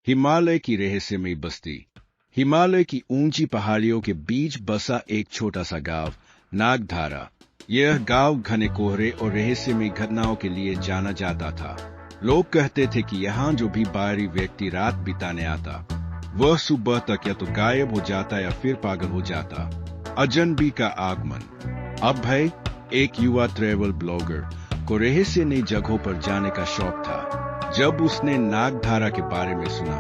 हिमालय की रहस्यमयी बस्ती। हिमालय की ऊंची पहाड़ियों के बीच बसा एक छोटा सा गांव, नागधारा। यह गांव घने कोहरे और रहस्यमयी घटनाओं के लिए जाना जाता था। लोग कहते थे कि यहाँ जो भी बाहरी व्यक्ति रात बिताने आता, वह सुबह तक या तो गायब हो जाता या फिर पागल हो जाता। अजनबी का आगमन। अभय, एक युवा ट्रैवल ब्लॉगर, को रहस्य नई जगहों पर जाने का शौक था। जब उसने नागधारा के बारे में सुना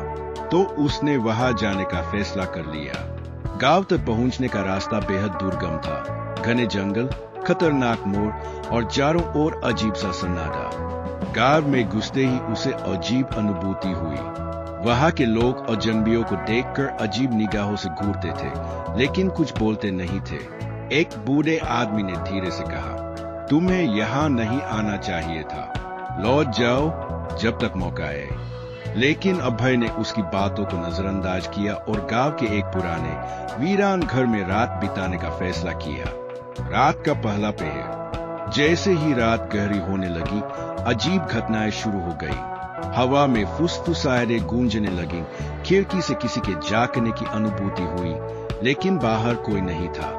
तो उसने वहां जाने का फैसला कर लिया। गांव तक पहुंचने का रास्ता बेहद दुर्गम था। घने जंगल, खतरनाक मोड़ और चारों ओर अजीब सा सन्नाटा। गांव में घुसते ही उसे अजीब अनुभूति हुई। वहां के लोग अजनबियों को देखकर अजीब निगाहों से घूरते थे, लेकिन कुछ बोलते नहीं थे। एक बूढ़े आदमी ने धीरे से कहा, तुम्हें यहाँ नहीं आना चाहिए था, लौट जाओ जब तक मौका है। लेकिन अभय ने उसकी बातों को नजरअंदाज किया और गांव के एक पुराने वीरान घर में रात बिताने का फैसला किया। रात का पहला पहर। जैसे ही रात गहरी होने लगी, अजीब घटनाएं शुरू हो गई। हवा में फुसफुसाहटें गूंजने लगी। खिड़की से किसी के झांकने की अनुभूति हुई, लेकिन बाहर कोई नहीं था।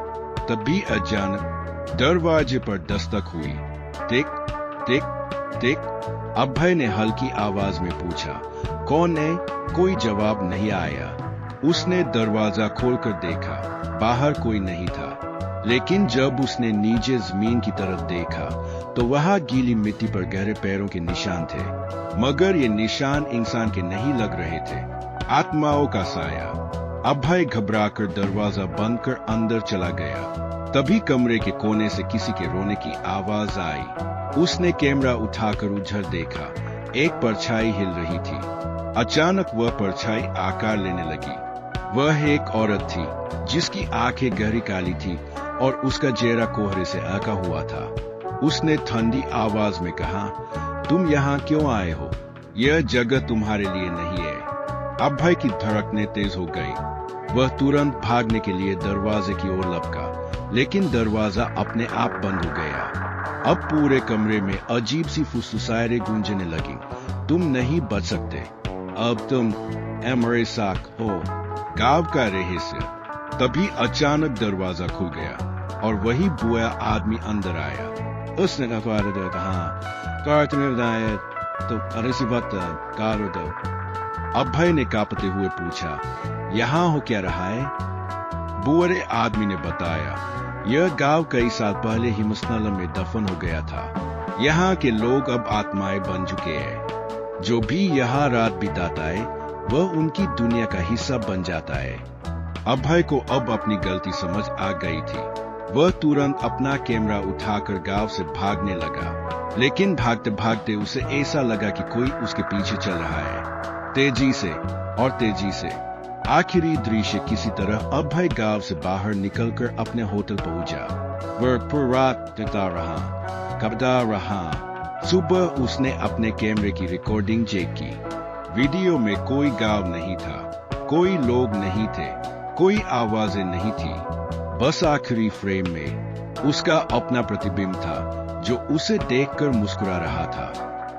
तभी अचानक दरवाजे पर दस्तक हुई। टिक टिक टिक। अभय ने हल्की आवाज में पूछा, कौन है? कोई जवाब नहीं आया। उसने दरवाजा खोलकर देखा, बाहर कोई नहीं था। लेकिन जब उसने नीचे जमीन की तरफ देखा तो वहां गीली मिट्टी पर गहरे पैरों के निशान थे, मगर ये निशान इंसान के नहीं लग रहे थे, आत्माओं का साया। अभय घबराकर दरवाजा बंद कर अंदर चला गया। तभी कमरे के कोने से किसी के रोने की आवाज आई। उसने कैमरा उठाकर उधर देखा। एक परछाई हिल रही थी। अचानक वह परछाई आकार लेने लगी। वह एक औरत थी जिसकी आंखें गहरी काली थी और उसका चेहरा कोहरे से आका हुआ था। उसने ठंडी आवाज में कहा, तुम यहाँ क्यों आए हो? यह जगह तुम्हारे लिए नहीं है। अभय की धड़कनें तेज हो गई। वह तुरंत भागने के लिए दरवाजे की ओर लपका, लेकिन दरवाजा अपने आप बंद हो गया। अब पूरे कमरे में अजीब सी फुसफुसाहटें गूंजने लगी। तुम नहीं बच सकते, अब तुम हमारे साथ हो। गांव का रहस्य। तभी अचानक दरवाजा खुल गया और वही बूढ़ा आदमी अंदर आया। उसने अभय ने कांपते हुए पूछा, यहाँ हो क्या रहा है? बूढ़े आदमी ने बताया, यह गांव कई साल पहले हिमस्खलन में दफन हो गया था। यहाँ के लोग अब आत्माएं बन चुके हैं। जो भी यहाँ रात बिताता है, वह उनकी दुनिया का हिस्सा बन जाता है। अभय को अब अपनी गलती समझ आ गई थी। वह तुरंत अपना कैमरा उठाकर गांव से भागने लगा, लेकिन भागते भागते उसे ऐसा लगा कि कोई उसके पीछे चल रहा है, तेजी से और तेजी से। आखिरी दृश्य किसी तरह अभय गांव से बाहर निकलकर अपने होटल पहुंचा। वह पूरी रात कबदा रहा। सुबह उसने अपने कैमरे की रिकॉर्डिंग चेक की। वीडियो में कोई गांव नहीं था, कोई लोग नहीं थे, कोई आवाजें नहीं थी। बस आखिरी फ्रेम में उसका अपना प्रतिबिंब था, जो उसे देखकर मुस्कुरा रहा था।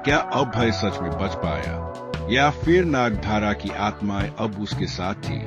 क्या अभय सच में बच पाया, या फिर नागधारा की आत्माएं अब उसके साथ थी?